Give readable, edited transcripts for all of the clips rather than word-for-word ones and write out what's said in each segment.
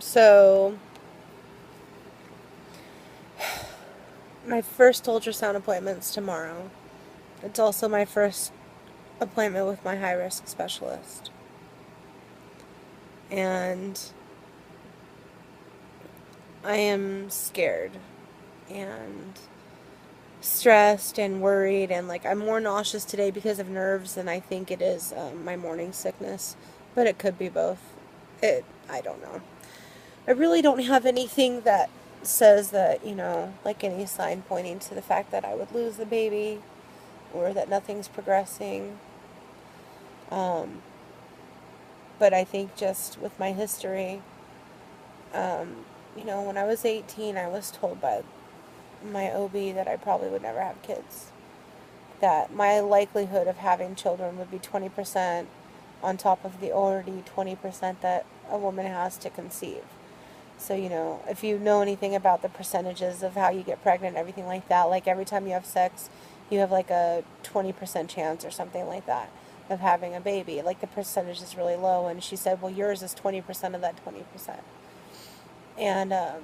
So, my first ultrasound appointment's tomorrow. It's also my first appointment with my high risk specialist. And I am scared and stressed and worried, and like I'm more nauseous today because of nerves than I think it is my morning sickness, but it could be both. I don't know. I really don't have anything that says that, like any sign pointing to the fact that I would lose the baby or that nothing's progressing. Um, but I think just with my history, when I was 18, I was told by my OB that I probably would never have kids. That my likelihood of having children would be 20% on top of the already 20% that a woman has to conceive. So, if you know anything about the percentages of how you get pregnant and everything like that, like every time you have sex, you have like a 20% chance or something like that of having a baby. Like the percentage is really low. And she said, well, yours is 20% of that 20%. And I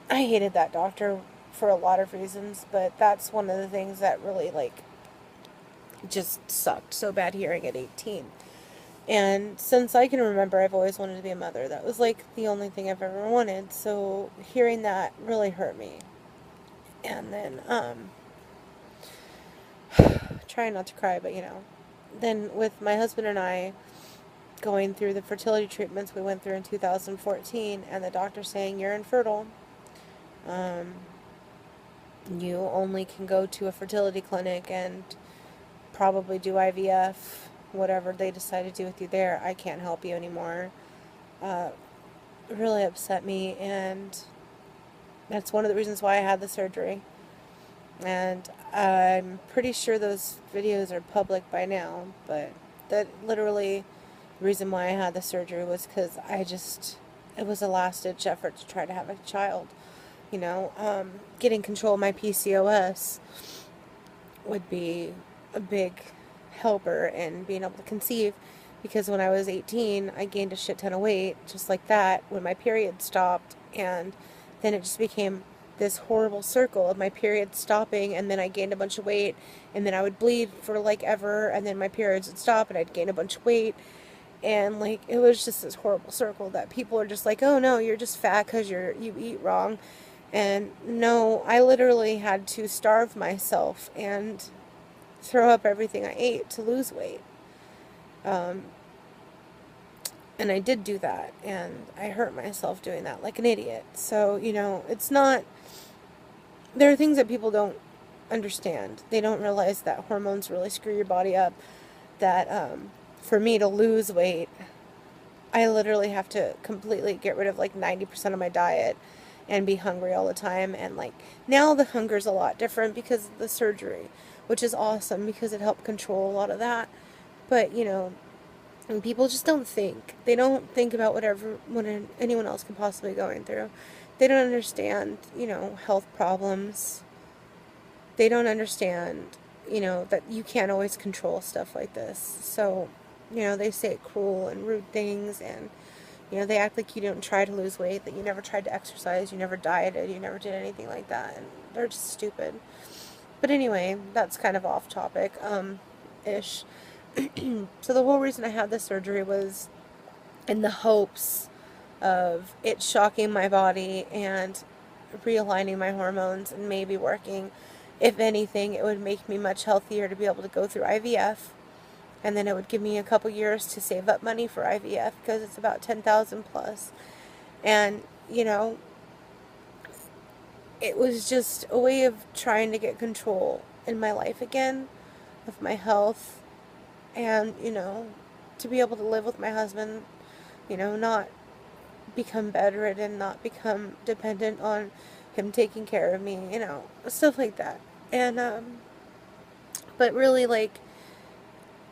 hated that doctor for a lot of reasons, but that's one of the things that really, like, just sucked so bad hearing at 18. And since I can remember, I've always wanted to be a mother. That was like the only thing I've ever wanted. So hearing that really hurt me. And then, trying not to cry, but then with my husband and I going through the fertility treatments we went through in 2014, and the doctor saying, you're infertile. You only can go to a fertility clinic and probably do IVF, whatever they decide to do with you there. I can't help you anymore. Really upset me, and that's one of the reasons why I had the surgery. And I'm pretty sure those videos are public by now, but that literally the reason why I had the surgery was because it was a last-ditch effort to try to have a child. Getting control of my PCOS would be a big helper in being able to conceive, because when I was 18, I gained a shit ton of weight, just like that, when my period stopped, and then it just became this horrible circle of my period stopping, and then I gained a bunch of weight, and then I would bleed for like ever, and then my periods would stop, and I'd gain a bunch of weight, and like it was just this horrible circle that people are just like, oh no, you're just fat because you eat wrong. And no, I literally had to starve myself and throw up everything I ate to lose weight. And I did do that, and I hurt myself doing that like an idiot. So, it's not, there are things that people don't understand. They don't realize that hormones really screw your body up. That for me to lose weight, I literally have to completely get rid of like 90% of my diet and be hungry all the time. And like now the hunger's a lot different because of the surgery, which is awesome because it helped control a lot of that. But and people just don't think. They don't think about what anyone else can possibly be going through. They don't understand, health problems. They don't understand, that you can't always control stuff like this. So, they say cruel and rude things, and they act like you don't try to lose weight, that you never tried to exercise, you never dieted, you never did anything like that, and they're just stupid. But anyway, that's kind of off topic, ish. So the whole reason I had this surgery was in the hopes of it shocking my body and realigning my hormones and maybe working. If anything, it would make me much healthier to be able to go through IVF. And then it would give me a couple years to save up money for IVF because it's about 10,000 plus. And, it was just a way of trying to get control in my life again, of my health, and, to be able to live with my husband, not become bedridden, not become dependent on him taking care of me, stuff like that. And, but really, like,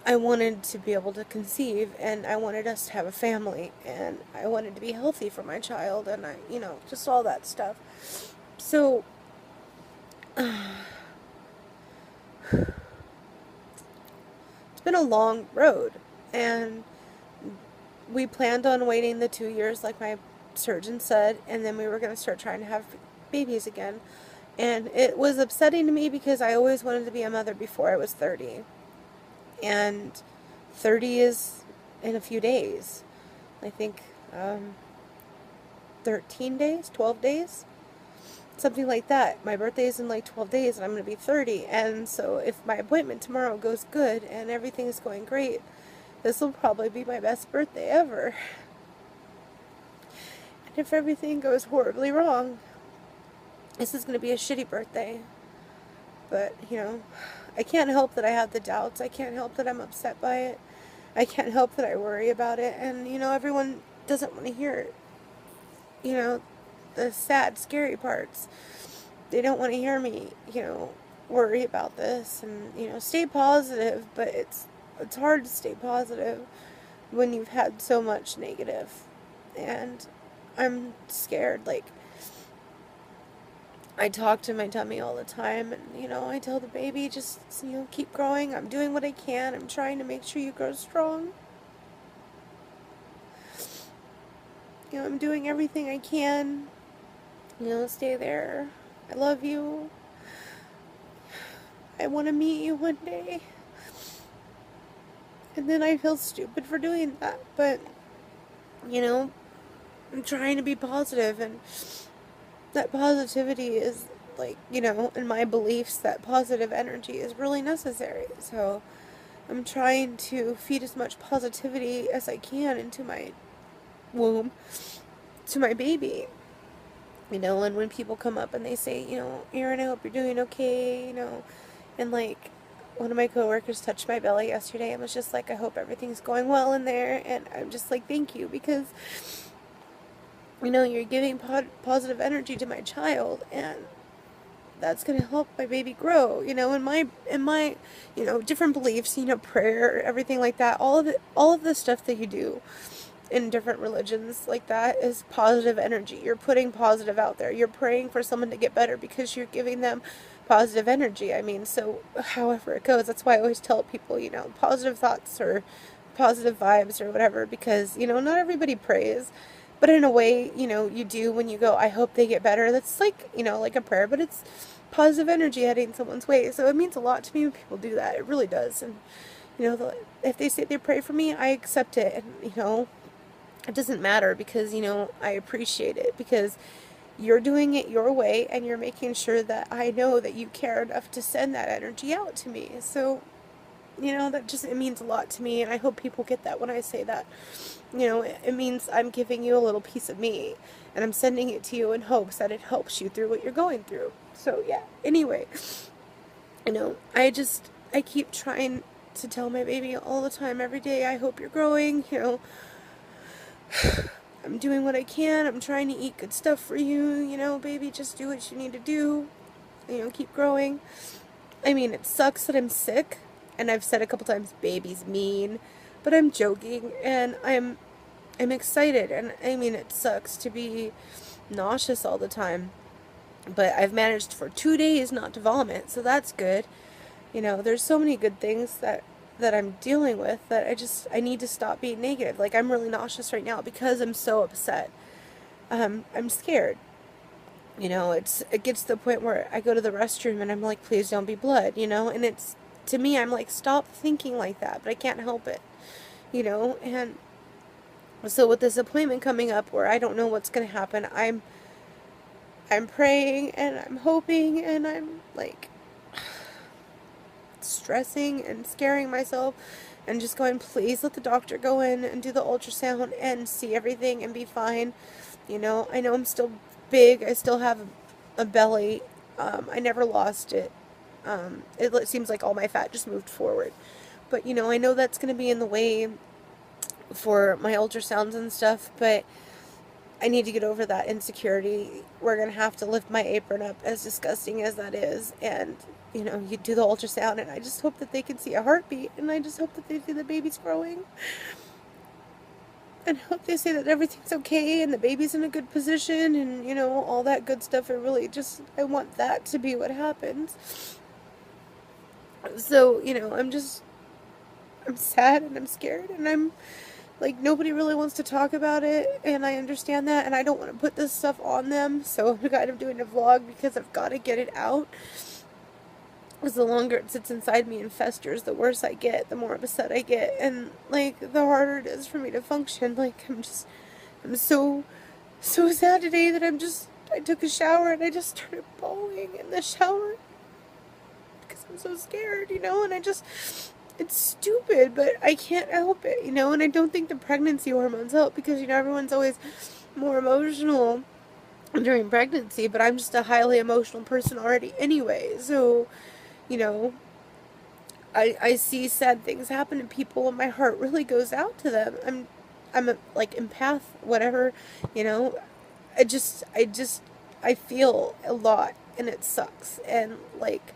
I wanted to be able to conceive, and I wanted us to have a family, and I wanted to be healthy for my child, and just all that stuff. So, it's been a long road, and we planned on waiting the 2 years like my surgeon said, and then we were going to start trying to have babies again. And it was upsetting to me because I always wanted to be a mother before I was 30. And 30 is in a few days. I think 13 days, 12 days, something like that. My birthday is in like 12 days and I'm going to be 30. And so if my appointment tomorrow goes good and everything is going great, this will probably be my best birthday ever. And if everything goes horribly wrong, this is going to be a shitty birthday. But, you know, I can't help that I have the doubts. I can't help that I'm upset by it. I can't help that I worry about it. And, you know, everyone doesn't want to hear it. You know, the sad, scary parts. They don't want to hear me, you know, worry about this and, you know, stay positive. But it's hard to stay positive when you've had so much negative. And I'm scared. Like, I talk to my tummy all the time, and, you know, I tell the baby, just, you know, keep growing. I'm doing what I can. I'm trying to make sure you grow strong. You know, I'm doing everything I can. You know, stay there. I love you. I want to meet you one day. And then I feel stupid for doing that. But, you know, I'm trying to be positive, and that positivity is, like, you know, in my beliefs, that positive energy is really necessary. So I'm trying to feed as much positivity as I can into my womb to my baby. You know, and when people come up and they say, you know, Erin, I hope you're doing okay, you know, and like one of my coworkers touched my belly yesterday and was just like, I hope everything's going well in there. And I'm just like, thank you, because, you know, you're giving positive energy to my child, and that's going to help my baby grow. You know, in my, you know, different beliefs, you know, prayer, everything like that, all of the stuff that you do in different religions like that is positive energy. You're putting positive out there. You're praying for someone to get better because you're giving them positive energy. I mean, so however it goes, that's why I always tell people, you know, positive thoughts or positive vibes or whatever, because, you know, not everybody prays. But in a way, you know, you do when you go, I hope they get better. That's like, you know, like a prayer, but it's positive energy heading someone's way. So it means a lot to me when people do that. It really does. And, you know, if they say they pray for me, I accept it. And, you know, it doesn't matter, because, you know, I appreciate it, because you're doing it your way and you're making sure that I know that you care enough to send that energy out to me. So, you know, that just, it means a lot to me, and I hope people get that when I say that. You know, it means I'm giving you a little piece of me, and I'm sending it to you in hopes that it helps you through what you're going through. So, yeah, anyway, you know, I keep trying to tell my baby all the time, every day, I hope you're growing, you know, I'm doing what I can, I'm trying to eat good stuff for you, you know, baby, just do what you need to do, you know, keep growing. I mean, it sucks that I'm sick, and I've said a couple times, baby's mean, but I'm joking, and I'm excited, and I mean, it sucks to be nauseous all the time, but I've managed for 2 days not to vomit, so that's good. You know, there's so many good things that I'm dealing with that I need to stop being negative. Like, I'm really nauseous right now because I'm so upset. I'm scared. You know, it gets to the point where I go to the restroom and I'm like, please don't be blood, you know, and it's, to me, I'm like, stop thinking like that, but I can't help it, you know. And so with this appointment coming up where I don't know what's going to happen, I'm praying and I'm hoping and I'm like stressing and scaring myself and just going, please let the doctor go in and do the ultrasound and see everything and be fine. You know, I know I'm still big. I still have a belly. I never lost it. It seems like all my fat just moved forward. But, you know, I know that's going to be in the way for my ultrasounds and stuff, but I need to get over that insecurity. We're going to have to lift my apron up, as disgusting as that is, and, you know, you do the ultrasound, and I just hope that they can see a heartbeat, and I just hope that they see the baby's growing, and I hope they say that everything's okay, and the baby's in a good position, and, you know, all that good stuff. I want that to be what happens. So, you know, I'm sad, and I'm scared, and I'm like, nobody really wants to talk about it, and I understand that, and I don't want to put this stuff on them, so I'm kind of doing a vlog because I've got to get it out. Because the longer it sits inside me and festers, the worse I get, the more upset I get, and, like, the harder it is for me to function. Like, I'm so sad today that I took a shower and I just started bawling in the shower because I'm so scared, and it's stupid, but I can't help it, and I don't think the pregnancy hormones help because, everyone's always more emotional during pregnancy, but I'm just a highly emotional person already anyway, so, I see sad things happen to people and my heart really goes out to them. I'm a, like, empath, whatever, I feel a lot and it sucks, and, like,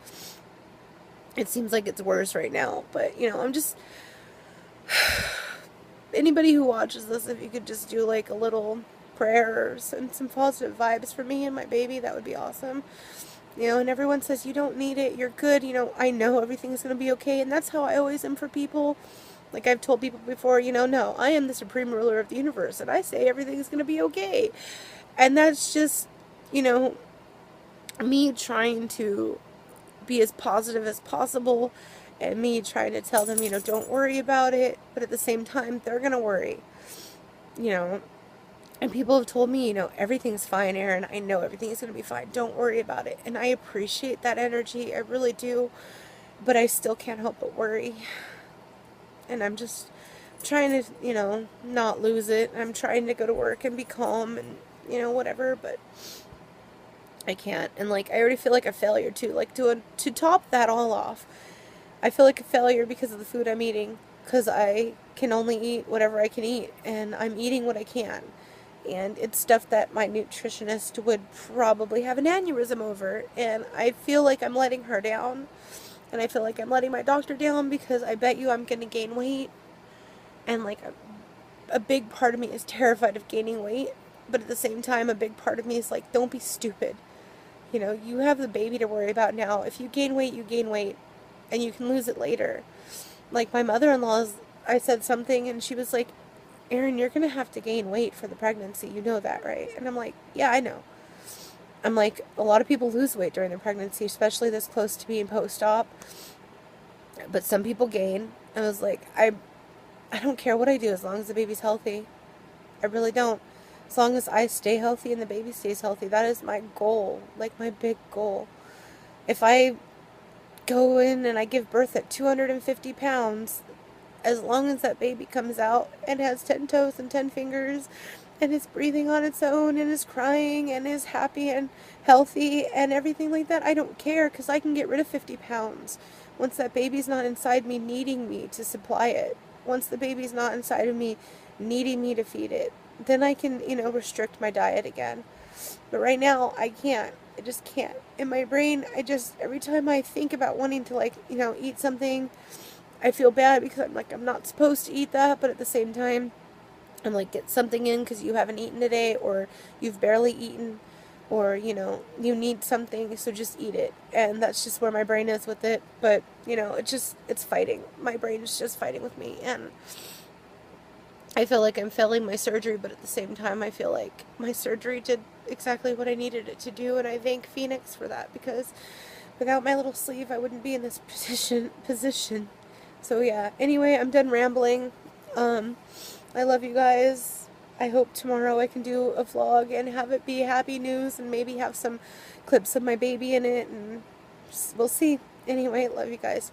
it seems like it's worse right now, but, I'm just, anybody who watches this, if you could just do, like, a little prayer or send some positive vibes for me and my baby, that would be awesome. And everyone says, you don't need it, you're good, I know everything's going to be okay, and that's how I always am for people. Like I've told people before, no, I am the supreme ruler of the universe, and I say everything's going to be okay. And that's just, me trying to be as positive as possible, and me trying to tell them, don't worry about it, but at the same time, they're going to worry, and people have told me, everything's fine, Erin, I know everything's going to be fine, don't worry about it, and I appreciate that energy, I really do, but I still can't help but worry, and I'm just trying to, not lose it. I'm trying to go to work and be calm and, whatever, but I can't. And, like, I already feel like a failure, too. Like, to top that all off, I feel like a failure because of the food I'm eating, because I can only eat whatever I can eat, and I'm eating what I can. And it's stuff that my nutritionist would probably have an aneurysm over, and I feel like I'm letting her down, and I feel like I'm letting my doctor down because I bet you I'm going to gain weight, and, like, a big part of me is terrified of gaining weight, but at the same time, a big part of me is like, don't be stupid. You have the baby to worry about now. If you gain weight, you gain weight, and you can lose it later. Like, my mother-in-law's, I said something, and she was like, Erin, you're going to have to gain weight for the pregnancy. You know that, right? And I'm like, yeah, I know. I'm like, a lot of people lose weight during their pregnancy, especially this close to being post-op. But some people gain. I was like, I don't care what I do as long as the baby's healthy. I really don't. As long as I stay healthy and the baby stays healthy, that is my goal, like my big goal. If I go in and I give birth at 250 pounds, as long as that baby comes out and has 10 toes and 10 fingers and is breathing on its own and is crying and is happy and healthy and everything like that, I don't care, because I can get rid of 50 pounds once that baby's not inside me needing me to supply it. Once the baby's not inside of me needing me to feed it, then I can, restrict my diet again. But right now, I can't. I just can't. In my brain, every time I think about wanting to, like, eat something, I feel bad because I'm like, I'm not supposed to eat that, but at the same time, I'm like, get something in because you haven't eaten today, or you've barely eaten, or, you need something, so just eat it. And that's just where my brain is with it. But, it's fighting. My brain is just fighting with me, and I feel like I'm failing my surgery, but at the same time, I feel like my surgery did exactly what I needed it to do, and I thank Phoenix for that, because without my little sleeve, I wouldn't be in this position. So yeah, anyway, I'm done rambling. I love you guys. I hope tomorrow I can do a vlog and have it be happy news and maybe have some clips of my baby in it, and we'll see. Anyway, love you guys.